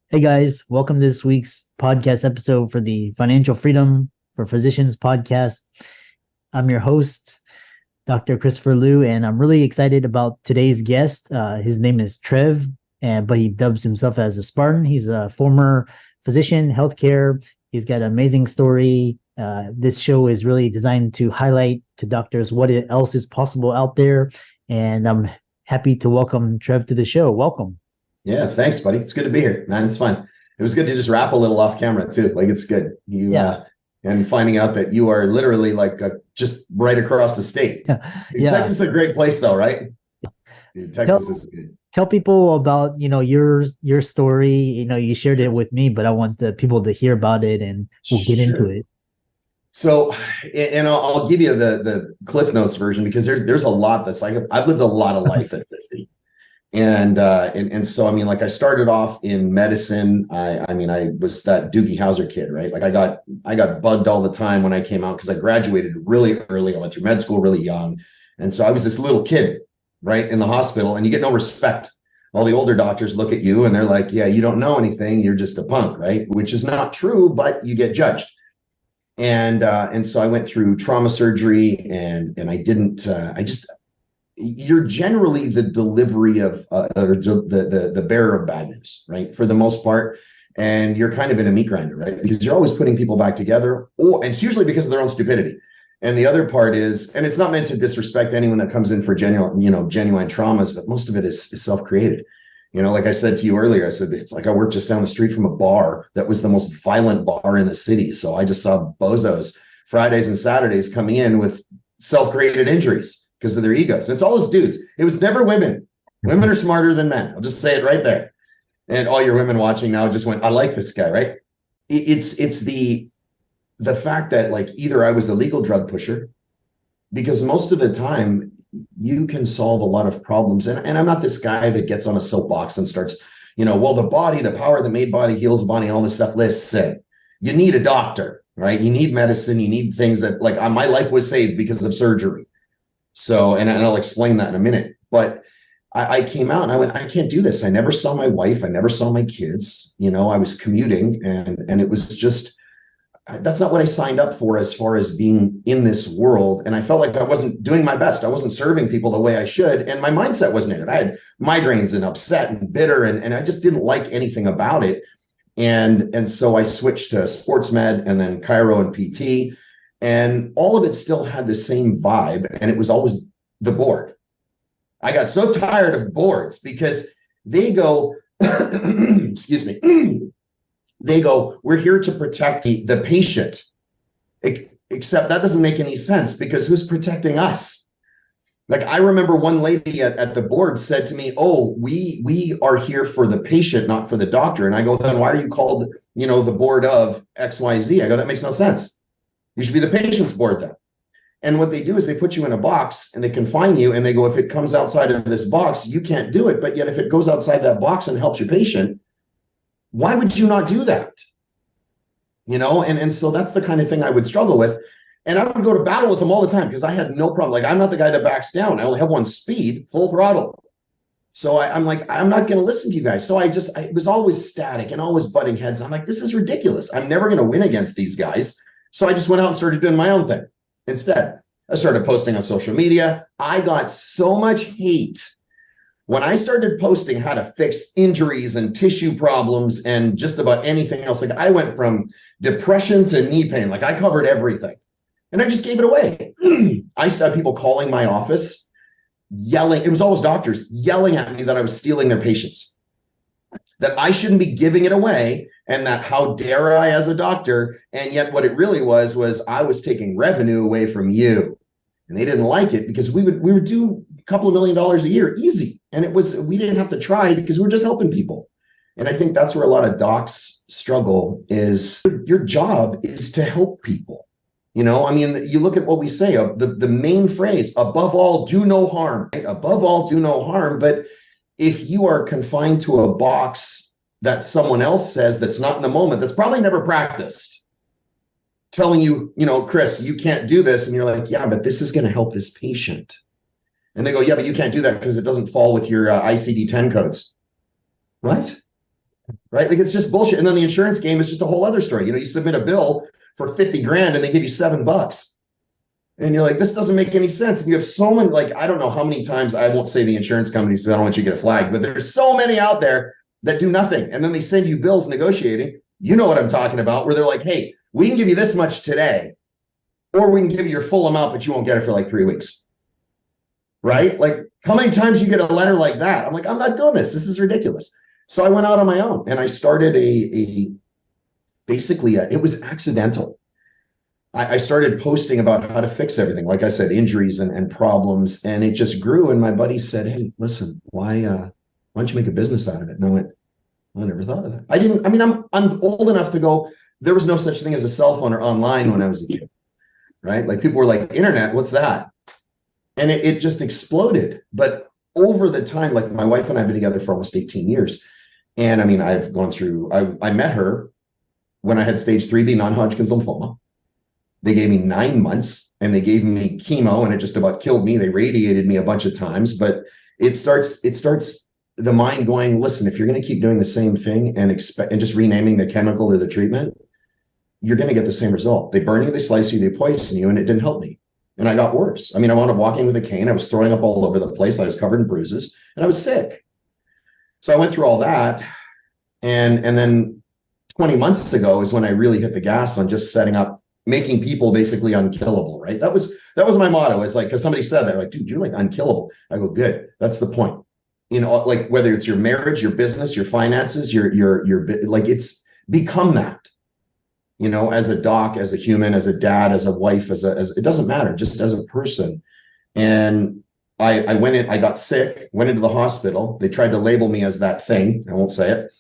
Hey guys, welcome to this week's podcast episode for the Financial Freedom for Physicians podcast. I'm your host, Dr. Christopher Liu, and I'm really excited about today's guest. His name is Trev, but he dubs himself as a Spartan. He's a former physician, healthcare. He's got an amazing story. This show is really designed to highlight to doctors what else is possible out there. And I'm happy to welcome Trev to the show. Welcome. Yeah, thanks, buddy. It's good to be here, man. It's fun. It was good to just rap a little off camera too. Like it's good. Yeah. And finding out that you are literally just right across the state. Yeah. Texas is a great place though, right? Dude, Texas is good. Tell people about, your story. You shared it with me, but I want the people to hear about it and we'll get into it. So, and I'll give you the Cliff Notes version because there's a lot that's like, I've lived a lot of life at 50. And so, I mean, like I started off in medicine. I was that Doogie Howser kid, right? Like I got bugged all the time when I came out because I graduated really early. I went through med school really young. And so I was this little kid, right, in the hospital, and you get no respect. All the older doctors look at you and they're like, yeah, you don't know anything. You're just a punk, right? Which is not true, but you get judged. And so I went through trauma surgery and I didn't, you're generally the delivery of or the bearer of bad news, right? For the most part. And you're kind of in a meat grinder, right? Because you're always putting people back together, and it's usually because of their own stupidity. And the other part is, and it's not meant to disrespect anyone that comes in for genuine traumas, but most of it is self-created. Like I said to you earlier, I said, it's like I worked just down the street from a bar that was the most violent bar in the city. So I just saw bozos Fridays and Saturdays coming in with self-created injuries because of their egos. And it's all those dudes. It was never women. Women are smarter than men. I'll just say it right there. And all your women watching now just went, I like this guy, right? It's the fact that like either I was the legal drug pusher, because most of the time you can solve a lot of problems. And I'm not this guy that gets on a soapbox and starts, well, the power that made body heals the body, and all this stuff. Listen, you need a doctor, right? You need medicine. You need things that like my life was saved because of surgery. So, and I'll explain that in a minute, but I came out and I went, I can't do this. I never saw my wife. I never saw my kids. I was commuting and it was just, that's not what I signed up for as far as being in this world. And I felt like I wasn't doing my best. I wasn't serving people the way I should. And my mindset wasn't in it. I had migraines and upset and bitter, and I just didn't like anything about it. And so I switched to sports med and then chiro and PT. And all of it still had the same vibe. And it was always the board. I got so tired of boards because they go, excuse me, they go, we're here to protect the patient. Except that doesn't make any sense because who's protecting us? Like I remember one lady at the board said to me, oh, we are here for the patient, not for the doctor. And I go, then why are you called, the board of XYZ? I go, that makes no sense. You should be the patient's board then. And what they do is they put you in a box and they confine you and they go, if it comes outside of this box, you can't do it. But yet if it goes outside that box and helps your patient, why would you not do that? And so that's the kind of thing I would struggle with. And I would go to battle with them all the time because I had no problem. Like I'm not the guy that backs down. I only have one speed, full throttle. So I'm like, I'm not going to listen to you guys. So it was always static and always butting heads. I'm like, this is ridiculous. I'm never going to win against these guys. So I just went out and started doing my own thing. Instead, I started posting on social media. I got so much hate when I started posting how to fix injuries and tissue problems and just about anything else. Like I went from depression to knee pain. Like I covered everything and I just gave it away. I used to have people calling my office, yelling. It was always doctors yelling at me that I was stealing their patients, that I shouldn't be giving it away. And that how dare I as a doctor? And yet what it really was I was taking revenue away from you. And they didn't like it because we would do a couple of $1 million a year, easy. And we didn't have to try because we were just helping people. And I think that's where a lot of docs struggle is your job is to help people. You look at what we say, the main phrase, above all, do no harm, right? Above all, do no harm. But if you are confined to a box that someone else says that's not in the moment, that's probably never practiced, telling you, Chris, you can't do this. And you're like, yeah, but this is going to help this patient. And they go, yeah, but you can't do that because it doesn't fall with your ICD-10 codes. What? right? Like it's just bullshit. And then the insurance game is just a whole other story. You submit a bill for 50 grand and they give you $7. And you're like, this doesn't make any sense. And you have so many, like, I don't know how many times, I won't say the insurance companies, because I don't want you to get a flag, but there's so many out there that do nothing. And then they send you bills negotiating. You know what I'm talking about, where they're like, hey, we can give you this much today, or we can give you your full amount, but you won't get it for like 3 weeks. Right? Like, how many times you get a letter like that? I'm like, I'm not doing this. This is ridiculous. So I went out on my own and I started it was accidental. I started posting about how to fix everything. Like I said, injuries and problems, and it just grew. And my buddy said, hey, listen, why don't you make a business out of it? And I went, I never thought of that. I'm old enough to go, there was no such thing as a cell phone or online when I was a kid, right? Like people were like, internet, what's that? And it just exploded. But over the time, like my wife and I have been together for almost 18 years. And I've gone through, I met her when I had stage 3B non-Hodgkin's lymphoma. They gave me 9 months and they gave me chemo and it just about killed me. They radiated me a bunch of times, but it starts the mind going, listen, if you're going to keep doing the same thing and just renaming the chemical or the treatment, you're going to get the same result. They burn you, they slice you, they poison you, and it didn't help me. And I got worse. I wound up walking with a cane. I was throwing up all over the place. I was covered in bruises and I was sick. So I went through all that. And then 20 months ago is when I really hit the gas on just setting up, making people basically unkillable, right? That was my motto. It's like, because somebody said that, like, dude, you're like unkillable. I go, good. That's the point. Like whether it's your marriage, your business, your finances, your like it's become that, as a doc, as a human, as a dad, as a wife, as it doesn't matter, just as a person. And I went in, I got sick, went into the hospital. They tried to label me as that thing. I won't say it.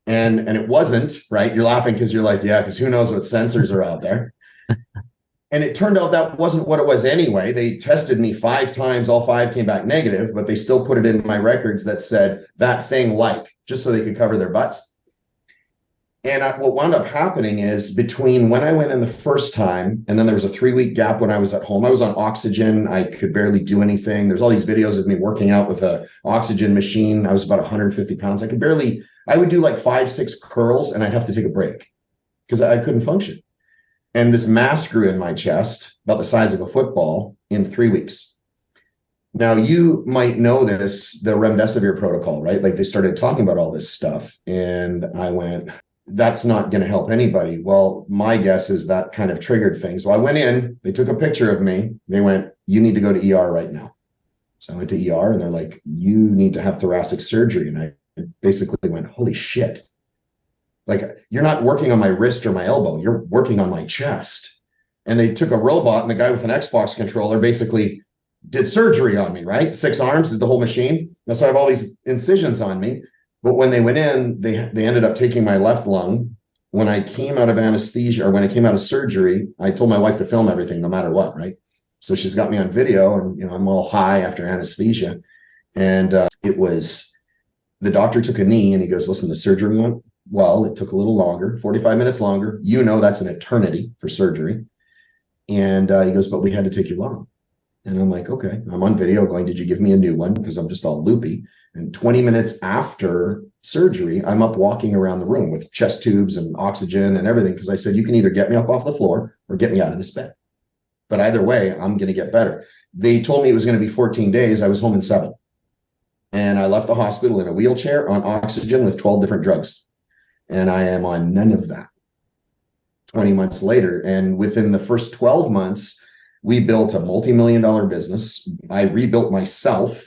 And it wasn't, right? You're laughing because you're like, yeah, because who knows what sensors are out there. And it turned out that wasn't what it was anyway. They tested me 5 times. All 5 came back negative, but they still put it in my records that said that thing, just so they could cover their butts. And what wound up happening is between when I went in the first time, and then there was a 3-week gap when I was at home, I was on oxygen. I could barely do anything. There's all these videos of me working out with a oxygen machine. I was about 150 pounds. I would do like 5-6 curls and I'd have to take a break because I couldn't function. And this mass grew in my chest, about the size of a football, in 3 weeks. Now, you might know this, the remdesivir protocol, right? Like they started talking about all this stuff. And I went, that's not going to help anybody. Well, my guess is that kind of triggered things. So I went in, they took a picture of me. They went, you need to go to ER right now. So I went to ER and they're like, you need to have thoracic surgery. And I basically went, holy shit. Like, you're not working on my wrist or my elbow. You're working on my chest. And they took a robot and the guy with an Xbox controller basically did surgery on me, right? 6 arms, did the whole machine. And so I have all these incisions on me. But when they went in, they ended up taking my left lung. When I came out of anesthesia, or when I came out of surgery, I told my wife to film everything no matter what, right? So she's got me on video and, I'm all high after anesthesia. And the doctor took a knee and he goes, listen, the surgery went well. It took a little longer, 45 minutes longer. That's an eternity for surgery. And he goes, but we had to take your lung. And I'm like, okay. I'm on video going, did you give me a new one? Because I'm just all loopy. And 20 minutes after surgery, I'm up walking around the room with chest tubes and oxygen and everything. Because I said, you can either get me up off the floor or get me out of this bed. But either way, I'm going to get better. They told me it was going to be 14 days. I was home in 7. And I left the hospital in a wheelchair on oxygen with 12 different drugs. And I am on none of that 20 months later. And within the first 12 months, we built a multi-million-dollar business. I rebuilt myself.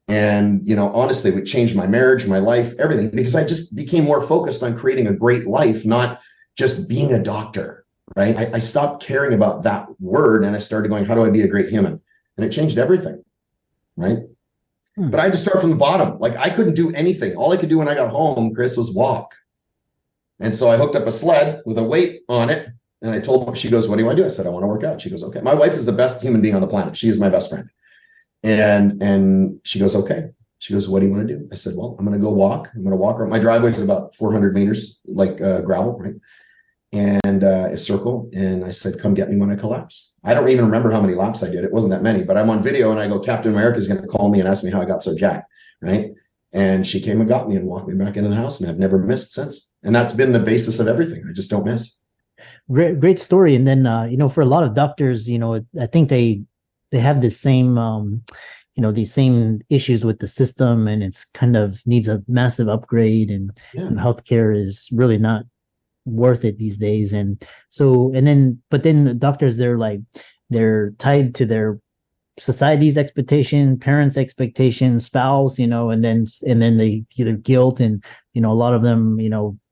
And, honestly, it changed my marriage, my life, everything, because I just became more focused on creating a great life, not just being a doctor, right? I stopped caring about that word and I started going, how do I be a great human? And it changed everything, right? But I had to start from the bottom. Like I couldn't do anything. All I could do when I got home, Chris, was walk. And so I hooked up a sled with a weight on it. And I told her, she goes, what do you want to do? I said, I want to work out. She goes, okay. My wife is the best human being on the planet. She is my best friend. And she goes, okay. She goes, what do you want to do? I said, well, I'm going to go walk. I'm going to walk around. My driveway is about 400 meters, like gravel, right? And a circle. And I said, come get me when I collapse. I don't even remember how many laps I did. It wasn't that many, but I'm on video and I go, Captain America is going to call me and ask me how I got so jacked, right? And she came and got me and walked me back into the house, and I've never missed since. And that's been the basis of everything. I just don't miss. Great story. And then, for a lot of doctors, I think they have the same, these same issues with the system, and it's kind of needs a massive upgrade, and healthcare is really not worth it these days. And so, but then the doctors, they're tied to their society's expectation, parents' expectation, spouse, and then they either guilt and, a lot of them,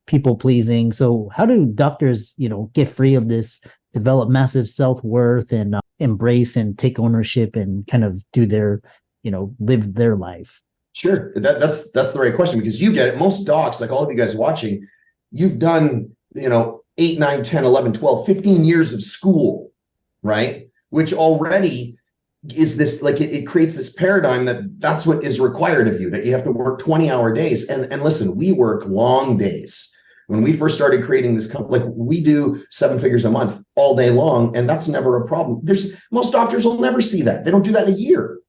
people pleasing. So how do doctors, get free of this, develop massive self-worth, and embrace and take ownership and kind of do their, live their life? Sure. That's the right question, because you get it. Most docs, like all of you guys watching, you've done, 8, 9, 10, 11, 12, 15 years of school, right? Which already is this, like, it creates this paradigm that's what is required of you, that you have to work 20-hour days. And listen, we work long days. When we first started creating this company, like, we do 7 figures a month all day long, and that's never a problem. Most doctors will never see that. They don't do that in a year.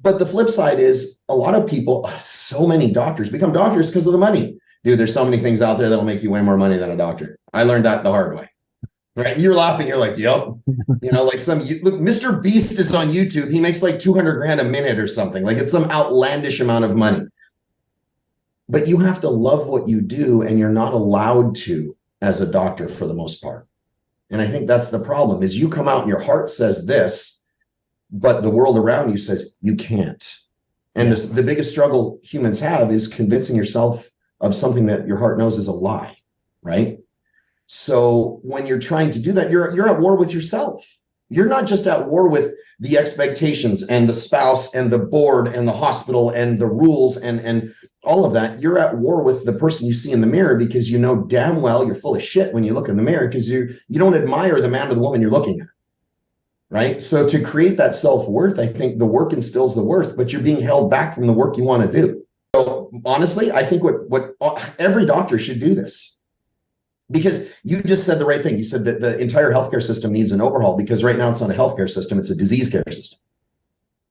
But the flip side is, a lot of people, so many doctors become doctors because of the money. Dude, there's so many things out there that'll make you way more money than a doctor. I learned that the hard way. Right? You're laughing. You're like, yep. Look, Mr. Beast is on YouTube. He makes like 200 grand a minute or something. Like, it's some outlandish amount of money. But you have to love what you do, and you're not allowed to as a doctor for the most part. And I think that's the problem, is you come out and your heart says this, but the world around you says you can't. And the biggest struggle humans have is convincing yourself of something that your heart knows is a lie, right? So when you're trying to do that, you're at war with yourself. You're not just at war with the expectations and the spouse and the board and the hospital and the rules and all of that. You're at war with the person you see in the mirror, because you know damn well you're full of shit when you look in the mirror, because you don't admire the man or the woman you're looking at, right? So to create that self-worth, I think the work instills the worth, but you're being held back from the work you want to do. So honestly, I think what every doctor should do this. Because you just said the right thing. You said that the entire healthcare system needs an overhaul, because right now it's not a healthcare system, it's a disease care system,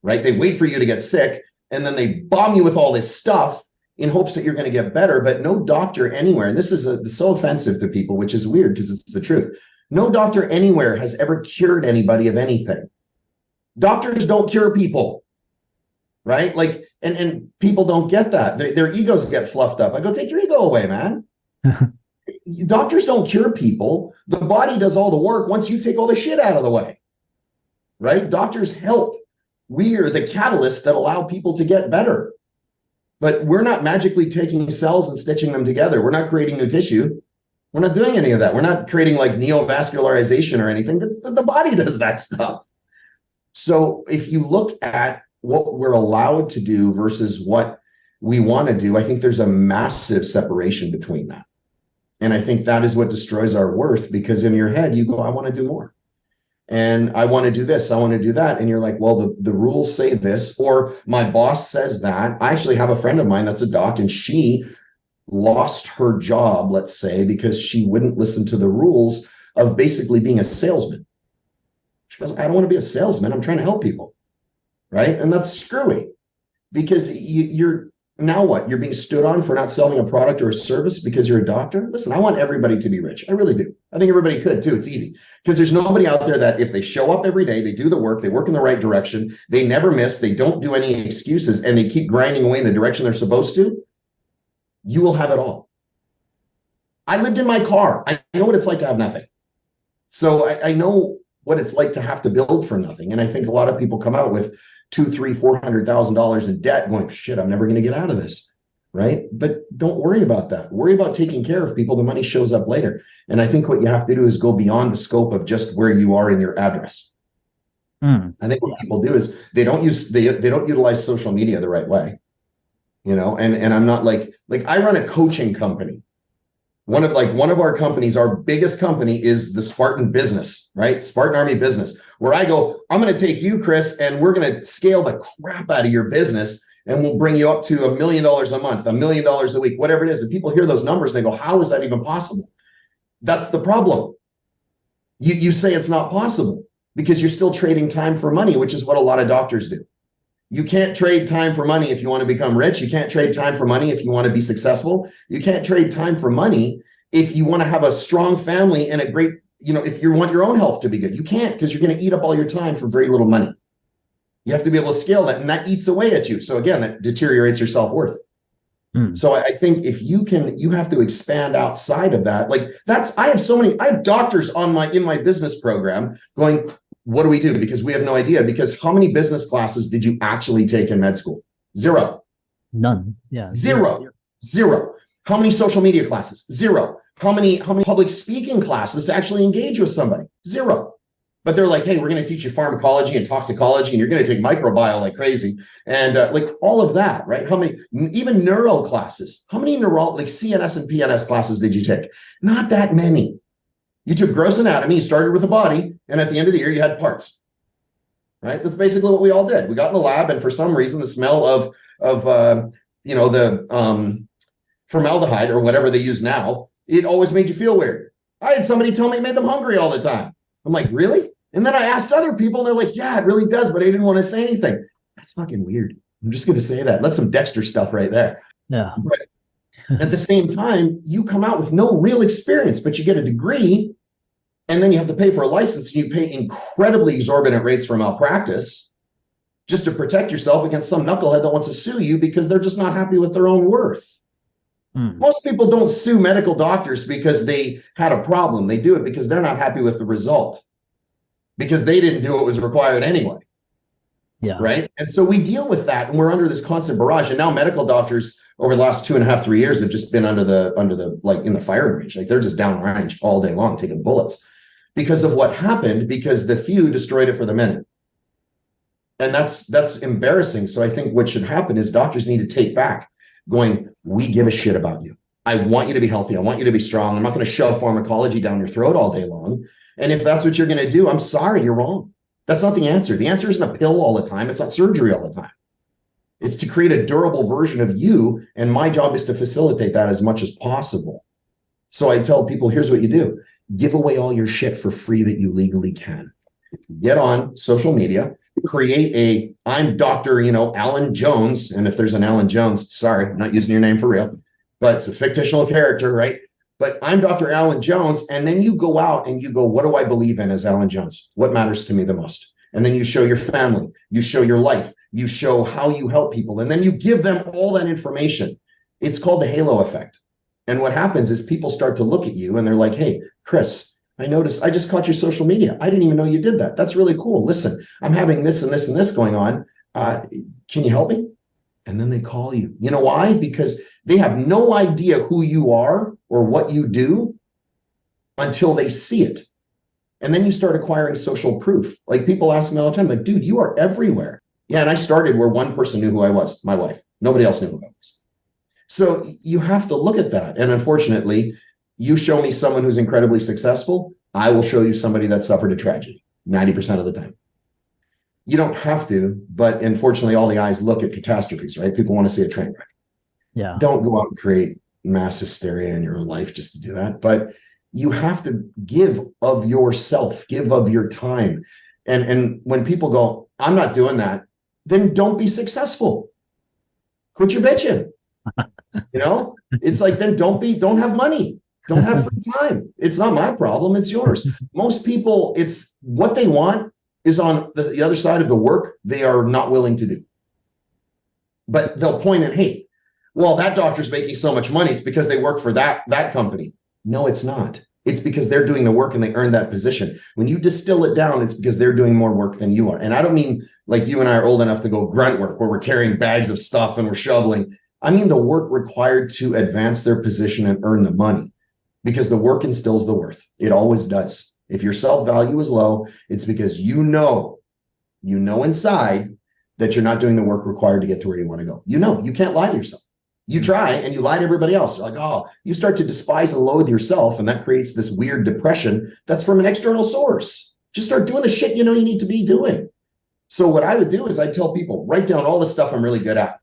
right? They wait for you to get sick, and then they bomb you with all this stuff in hopes that you're going to get better. But no doctor anywhere, and this is so offensive to people, which is weird because it's the truth. No doctor anywhere has ever cured anybody of anything. Doctors don't cure people, right? Like, and people don't get that. Their egos get fluffed up. I go, take your ego away, man. Doctors don't cure people. The body does all the work once you take all the shit out of the way, right? Doctors help. We are the catalysts that allow people to get better. But we're not magically taking cells and stitching them together. We're not creating new tissue. We're not doing any of that. We're not creating like neovascularization or anything. The body does that stuff. So if you look at what we're allowed to do versus what we want to do, I think there's a massive separation between that. And I think that is what destroys our worth, because in your head, you go, I want to do more. And I want to do this, I want to do that. And you're like, well, the rules say this, or my boss says that. I actually have a friend of mine that's a doc, and she lost her job, let's say, because she wouldn't listen to the rules of basically being a salesman. She goes, I don't want to be a salesman. I'm trying to help people. Right. And that's screwy, because you're now what? You're being stood on for not selling a product or a service because you're a doctor? Listen, I want everybody to be rich. I really do. I think everybody could too. It's easy, because there's nobody out there that if they show up every day, they do the work, they work in the right direction, they never miss, they don't do any excuses, and they keep grinding away in the direction they're supposed to, you will have it all. I lived in my car. I know what it's like to have nothing. So I know what it's like to have to build for nothing. And I think a lot of people come out with $200,000, $300,000, $400,000 in debt going, shit, I'm never going to get out of this. Right. But don't worry about that. Worry about taking care of people. The money shows up later. And I think what you have to do is go beyond the scope of just where you are in your address. I think what people do is they don't utilize social media the right way. And I'm not like I run a coaching company. One of our companies, our biggest company, is the Spartan business, right? Spartan Army business, where I go, I'm going to take you, Chris, and we're going to scale the crap out of your business, and we'll bring you up to $1 million a month, $1 million a week, whatever it is. And people hear those numbers, they go, how is that even possible? That's the problem. You say it's not possible because you're still trading time for money, which is what a lot of doctors do. You can't trade time for money if you want to become rich. You can't trade time for money if you want to be successful. You can't trade time for money if you want to have a strong family and a great, if you want your own health to be good. You can't, because you're going to eat up all your time for very little money. You have to be able to scale that, and that eats away at you. So again, that deteriorates your self-worth. So I think if you have to expand outside of that. Like I have doctors in my business program going, what do we do? Because we have no idea. Because how many business classes did you actually take in med school? Zero. None. Yeah. Zero. How many social media classes? Zero. How many public speaking classes to actually engage with somebody? Zero. But they're like, hey, we're going to teach you pharmacology and toxicology, and you're going to take microbiome like crazy. And like all of that, right? How many, even neuro classes, how many like CNS and PNS classes did you take? Not that many. You took gross anatomy, you started with the body, and at the end of the year, you had parts, right? That's basically what we all did. We got in the lab, and for some reason, the smell of the formaldehyde or whatever they use now, it always made you feel weird. I had somebody tell me it made them hungry all the time. I'm like, really? And then I asked other people, and they're like, yeah, it really does, but I didn't want to say anything. That's fucking weird. I'm just going to say that. That's some Dexter stuff right there. Yeah. But at the same time, you come out with no real experience, but you get a degree, and then you have to pay for a license, and you pay incredibly exorbitant rates for malpractice just to protect yourself against some knucklehead that wants to sue you because they're just not happy with their own worth. Most people don't sue medical doctors because they had a problem. They do it because they're not happy with the result, because they didn't do what was required anyway. Yeah. Right. And so we deal with that, and we're under this constant barrage. And now medical doctors over the last 2.5, 3 years have just been under the like in the firing range. Like they're just downrange all day long taking bullets because of what happened, because the few destroyed it for the many. And that's embarrassing. So I think what should happen is doctors need to take back going, we give a shit about you. I want you to be healthy. I want you to be strong. I'm not going to shove pharmacology down your throat all day long. And if that's what you're going to do, I'm sorry, you're wrong. That's not the answer. The answer isn't a pill all the time. It's not surgery all the time. It's to create a durable version of you. And my job is to facilitate that as much as possible. So I tell people, here's what you do. Give away all your shit for free that you legally can. Get on social media, create I'm Dr. Alan Jones. And if there's an Alan Jones, sorry, I'm not using your name for real, but it's a fictional character, right? But I'm Dr. Alan Jones. And then you go out and you go, what do I believe in as Alan Jones? What matters to me the most? And then you show your family, you show your life, you show how you help people. And then you give them all that information. It's called the halo effect. And what happens is people start to look at you and they're like, hey, Chris, I noticed, I just caught your social media. I didn't even know you did that. That's really cool. Listen, I'm having this and this and this going on. Can you help me? And then they call you. You know why? Because they have no idea who you are or what you do until they see it. And then you start acquiring social proof. Like people ask me all the time, like, dude, you are everywhere. Yeah, and I started where one person knew who I was, my wife. Nobody else knew who I was. So you have to look at that. And unfortunately, you show me someone who's incredibly successful, I will show you somebody that suffered a tragedy 90% of the time. You don't have to, but unfortunately, all the eyes look at catastrophes, right? People want to see a train wreck. Yeah. Don't go out and create mass hysteria in your own life just to do that. But you have to give of yourself, give of your time. And when people go, I'm not doing that, then don't be successful. Quit your bitching. It's like, then don't have money. Don't have free time. It's not my problem. It's yours. Most people, it's what they want is on the other side of the work they are not willing to do. But they'll point and hate. Well, that doctor's making so much money. It's because they work for that company. No, it's not. It's because they're doing the work and they earned that position. When you distill it down, it's because they're doing more work than you are. And I don't mean like you and I are old enough to go grunt work where we're carrying bags of stuff and we're shoveling. I mean the work required to advance their position and earn the money, because the work instills the worth. It always does. If your self-value is low, it's because you know inside that you're not doing the work required to get to where you want to go. You can't lie to yourself. You try and you lie to everybody else. You're like, oh, you start to despise and loathe yourself. And that creates this weird depression that's from an external source. Just start doing the shit you need to be doing. So what I would do is I'd tell people, write down all the stuff I'm really good at.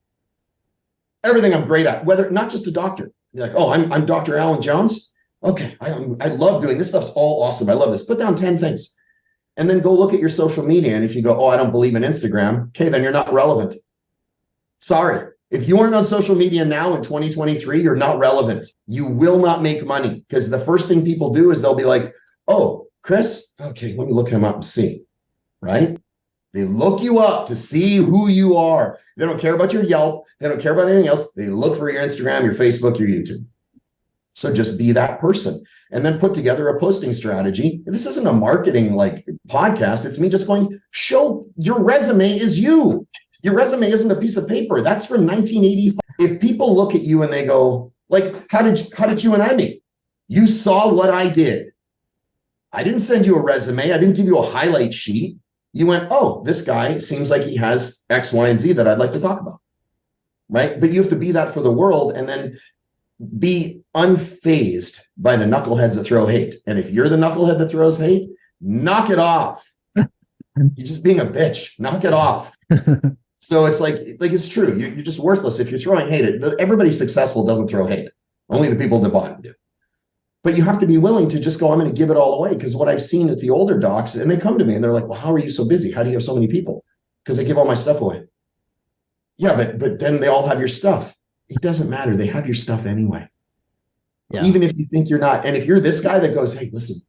Everything I'm great at, whether not just a doctor. You're like, oh, I'm Dr. Alan Jones. Okay, I love doing this stuff's all awesome. I love this. Put down 10 things. And then go look at your social media. And if you go, oh, I don't believe in Instagram, okay, then you're not relevant. Sorry. If you aren't on social media now in 2023, you're not relevant. You will not make money, because the first thing people do is they'll be like, oh, Chris, okay, let me look him up and see, right? They look you up to see who you are. They don't care about your Yelp. They don't care about anything else. They look for your Instagram, your Facebook, your YouTube. So just be that person, and then put together a posting strategy. This isn't a marketing like podcast. It's me just going, show your resume is you. Your resume isn't a piece of paper. That's from 1985. If people look at you and they go, like, how did you and I meet? You saw what I did. I didn't send you a resume. I didn't give you a highlight sheet. You went, oh, this guy seems like he has X, Y, and Z that I'd like to talk about, right? But you have to be that for the world, and then be unfazed by the knuckleheads that throw hate. And if you're the knucklehead that throws hate, knock it off. You're just being a bitch. Knock it off. So it's like it's true. You're just worthless if you're throwing hate. Everybody successful doesn't throw hate. Only the people at the bottom do. But you have to be willing to just go, I'm going to give it all away. Because what I've seen at the older docs, and they come to me and they're like, well, how are you so busy? How do you have so many people? Because I give all my stuff away. Yeah, but then they all have your stuff. It doesn't matter. They have your stuff anyway. Yeah. Even if you think you're not. And if you're this guy that goes, hey, listen,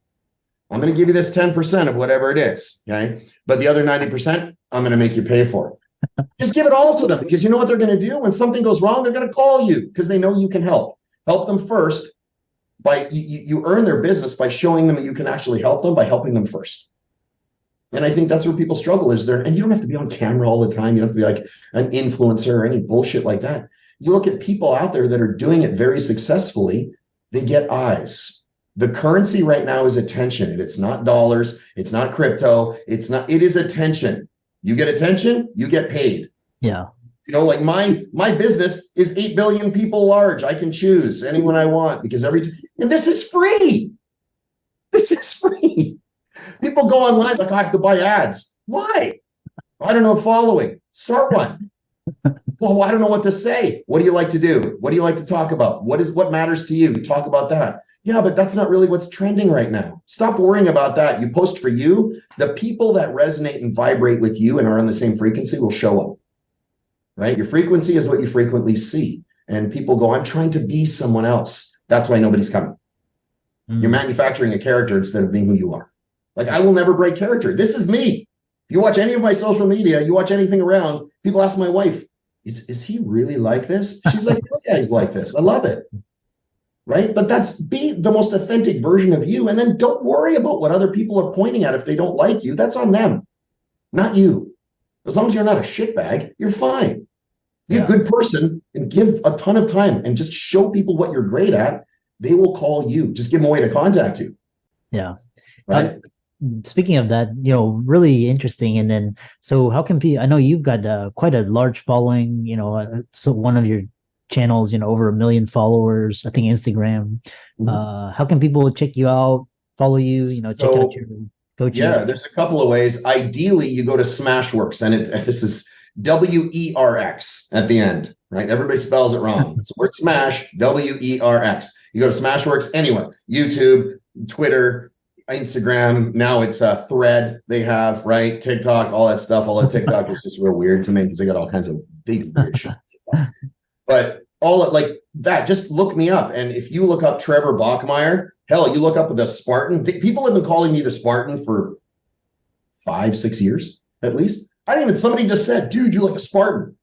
I'm going to give you this 10% of whatever it is. Okay. But the other 90%, I'm going to make you pay for it. Just give it all to them, because you know what they're going to do? When something goes wrong, they're going to call you, because they know you can help. Help them first. By you earn their business by showing them that you can actually help them by helping them first. And I think that's where people struggle is there. And you don't have to be on camera all the time. You don't have to be like an influencer or any bullshit like that. You look at people out there that are doing it very successfully, they get eyes. The currency right now is attention. And it's not dollars. It's not crypto. It is attention. You get attention, you get paid. Yeah. You know, like my business is 8 billion people large. I can choose anyone I want, because and this is free. This is free. People go online like, I have to buy ads. Why? I don't know following. Start one. Well, I don't know what to say. What do you like to do? What do you like to talk about? What matters to you? Talk about that. Yeah, but that's not really what's trending right now. Stop worrying about that. You post for you. The people that resonate and vibrate with you and are on the same frequency will show up. Right? Your frequency is what you frequently see. And people go, I'm trying to be someone else. That's why nobody's coming. You're manufacturing a character instead of being who you are. Like, I will never break character. This is me. You watch any of my social media, you watch anything around, people ask my wife, is he really like this? She's like, oh, yeah, he's like this. I love it. Right? But be the most authentic version of you. And then don't worry about what other people are pointing at. If they don't like you, that's on them, not you. As long as you're not a shitbag, you're fine. Be a good person and give a ton of time and just show people what you're great at. They will call you. Just give them a way to contact you. Yeah. Right. Speaking of that, really interesting. And then, so how can people, I know you've got quite a large following, so one of your channels, over 1 million followers, I think Instagram. How can people check you out, follow you, check out your coaching? Yeah, there's a couple of ways. Ideally, you go to Smashworks, and this is WERX at the end, right? Everybody spells it wrong. It's the word smash, WERX. You go to Smashworks anyway, YouTube, Twitter, Instagram. Now it's a Thread they have, right? TikTok, all that stuff. Although TikTok is just real weird to me because they got all kinds of big weird shit. But all like that, just look me up. And if you look up Trevor Bachmeyer, hell, you look up the Spartan. People have been calling me the Spartan for 5-6 years at least. Somebody just said, dude, you like a Spartan.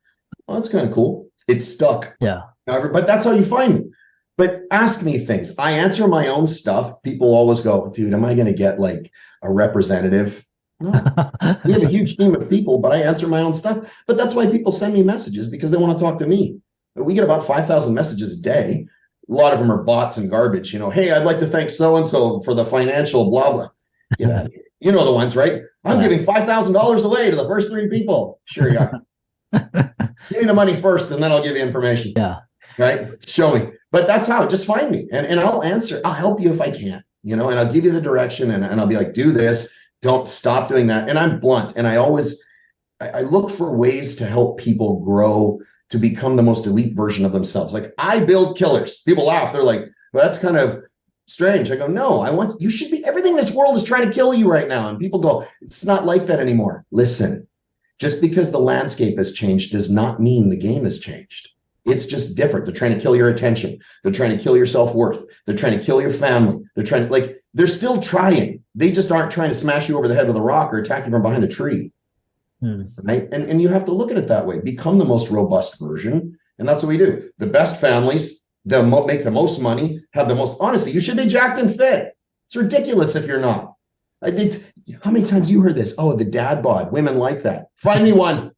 Well, that's kind of cool. It's stuck. Yeah. But that's how you find me. But ask me things. I answer my own stuff. People always go, dude, am I going to get like a representative? No. We have a huge team of people, but I answer my own stuff. But that's why people send me messages, because they want to talk to me. We get about 5,000 messages a day. A lot of them are bots and garbage. Hey, I'd like to thank so-and-so for the financial blah, blah. Get out of here. You know the ones, right? I'm giving $5,000 away to the first 3 people. Sure you are. Give me the money first, and then I'll give you information. Yeah. Right? Show me. But that's how. Just find me, and I'll answer. I'll help you if I can. And I'll give you the direction, and I'll be like, do this. Don't stop doing that. And I'm blunt, and I look for ways to help people grow to become the most elite version of themselves. Like, I build killers. People laugh. They're like, well, that's kind of strange. I go, no, you should be, everything in this world is trying to kill you right now. And people go, it's not like that anymore. Listen, just because the landscape has changed does not mean the game has changed. It's just different. They're trying to kill your attention. They're trying to kill your self-worth. They're trying to kill your family. They're still trying. They just aren't trying to smash you over the head with a rock or attack you from behind a tree. Right? And you have to look at it that way. Become the most robust version. And that's what we do. The best families, they'll make the most money, have the most, honestly, you should be jacked and fit. It's ridiculous if you're not. How many times you heard this? Oh, the dad bod, women like that. Find me one.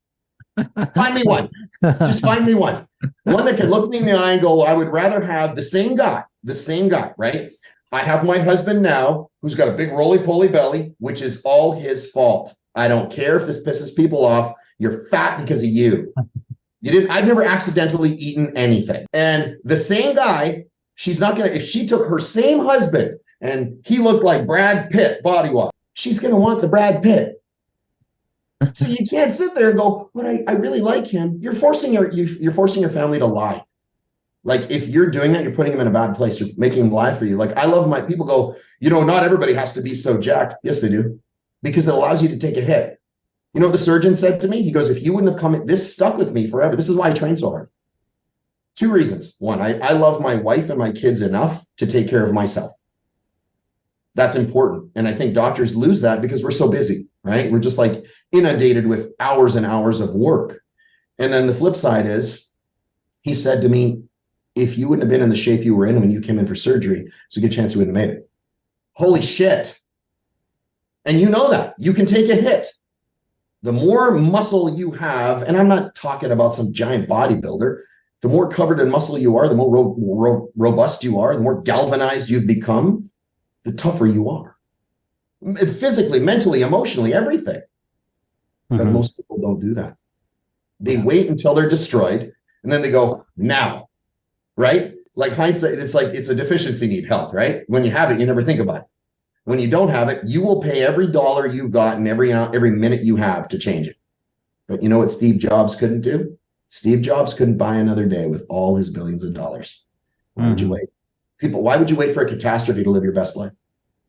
Find me one. Just find me one. One that can look me in the eye and go, I would rather have the same guy, right? I have my husband now who's got a big roly-poly belly, which is all his fault. I don't care if this pisses people off. You're fat because of you. I've never accidentally eaten anything. And the same guy, if she took her same husband and he looked like Brad Pitt body-wise, she's going to want the Brad Pitt. So you can't sit there and go, but I really like him. You're forcing your family to lie. Like if you're doing that, you're putting them in a bad place. You're making them lie for you. Like I love my people go, not everybody has to be so jacked. Yes, they do. Because it allows you to take a hit. You know what the surgeon said to me? He goes, if you wouldn't have come in, this stuck with me forever. This is why I train so hard. 2 reasons. One, I love my wife and my kids enough to take care of myself. That's important. And I think doctors lose that because we're so busy, right? We're just like inundated with hours and hours of work. And then the flip side is, he said to me, if you wouldn't have been in the shape you were in when you came in for surgery, it's a good chance you wouldn't have made it. Holy shit. And you know that. You can take a hit. The more muscle you have, and I'm not talking about some giant bodybuilder, the more covered in muscle you are, the more robust you are, the more galvanized you've become, the tougher you are. Physically, mentally, emotionally, everything. But most people don't do that. They wait until they're destroyed, and then they go, now, right? Like hindsight, it's a deficiency need health, right? When you have it, you never think about it. When you don't have it, you will pay every dollar you've got and every minute you have to change it. But you know what Steve Jobs couldn't do? Steve Jobs couldn't buy another day with all his billions of dollars. Why would you wait? Why would you wait for a catastrophe to live your best life?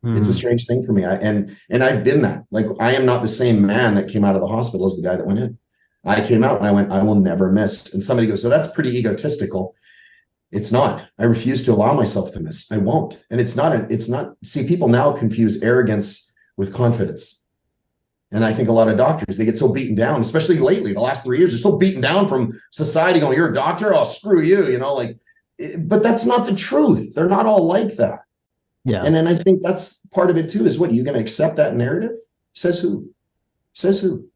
It's a strange thing for me. And I've been that. Like, I am not the same man that came out of the hospital as the guy that went in. I came out and I went, I will never miss. And somebody goes, so that's pretty egotistical. It's not. I refuse to allow myself to miss. I won't. And it's not. See, people now confuse arrogance with confidence. And I think a lot of doctors, they get so beaten down, especially lately, the last 3 years, they're so beaten down from society going, you're a doctor? Oh, screw you, but that's not the truth. They're not all like that. Yeah. And then I think that's part of it too, is what, you going to accept that narrative? Says who? Says who?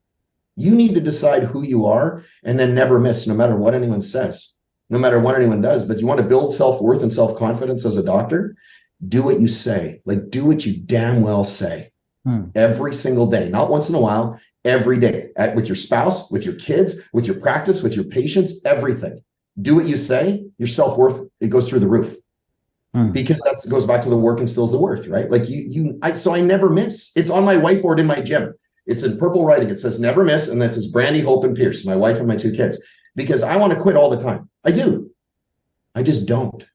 You need to decide who you are and then never miss, no matter what anyone says, no matter what anyone does. But you want to build self-worth and self-confidence as a doctor, do what you say. Like, do what you damn well say every single day, not once in a while, every day, with your spouse, with your kids, with your practice, with your patients, everything. Do what you say, your self-worth, it goes through the roof. Because that goes back to the work instills the worth, right? Like so I never miss. It's on my whiteboard in my gym. It's in purple writing. It says never miss. And that says Brandy, Hope, and Pierce, my wife and my 2 kids, because I want to quit all the time. I do. I just don't.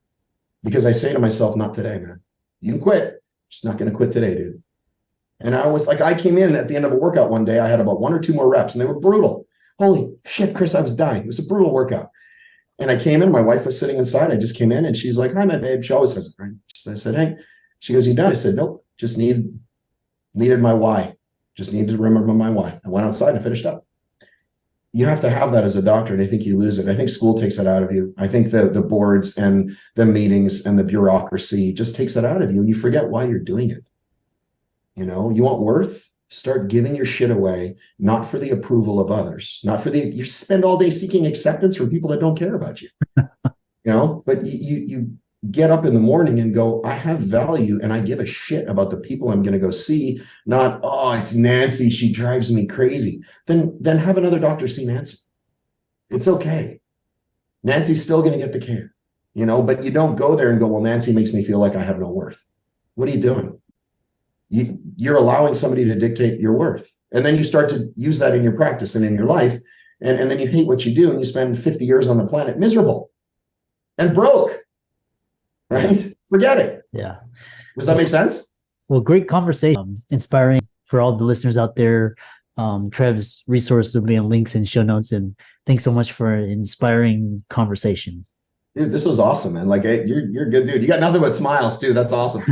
Because I say to myself, not today, man. You can quit. Just not going to quit today, dude. And I came in at the end of a workout one day. I had about 1 or 2 more reps and they were brutal. Holy shit, Chris, I was dying. It was a brutal workout. And I came in, my wife was sitting inside. I just came in and she's like, hi, my babe. She always says it, right? I said, hey. She goes, you done? I said, nope, just needed my why. Just needed to remember my why. I went outside and finished up. You have to have that as a doctor, and I think you lose it. I think school takes it out of you. I think the boards and the meetings and the bureaucracy just takes it out of you, and you forget why you're doing it. You want worth? Start giving your shit away, not for the approval of others, you spend all day seeking acceptance from people that don't care about you, but you get up in the morning and go, I have value and I give a shit about the people I'm going to go see, not, oh, it's Nancy, she drives me crazy. Then have another doctor see Nancy. It's okay. Nancy's still going to get the care, but you don't go there and go, well, Nancy makes me feel like I have no worth. What are you doing? You're allowing somebody to dictate your worth. And then you start to use that in your practice and in your life. And then you hate what you do and you spend 50 years on the planet miserable and broke, right? forget it. Yeah. Does that make sense? Well, great conversation. Inspiring for all the listeners out there. Trev's resources will be in links and show notes. And thanks so much for an inspiring conversation. Dude, this was awesome, man. Like, hey, you're a good dude. You got nothing but smiles too. That's awesome.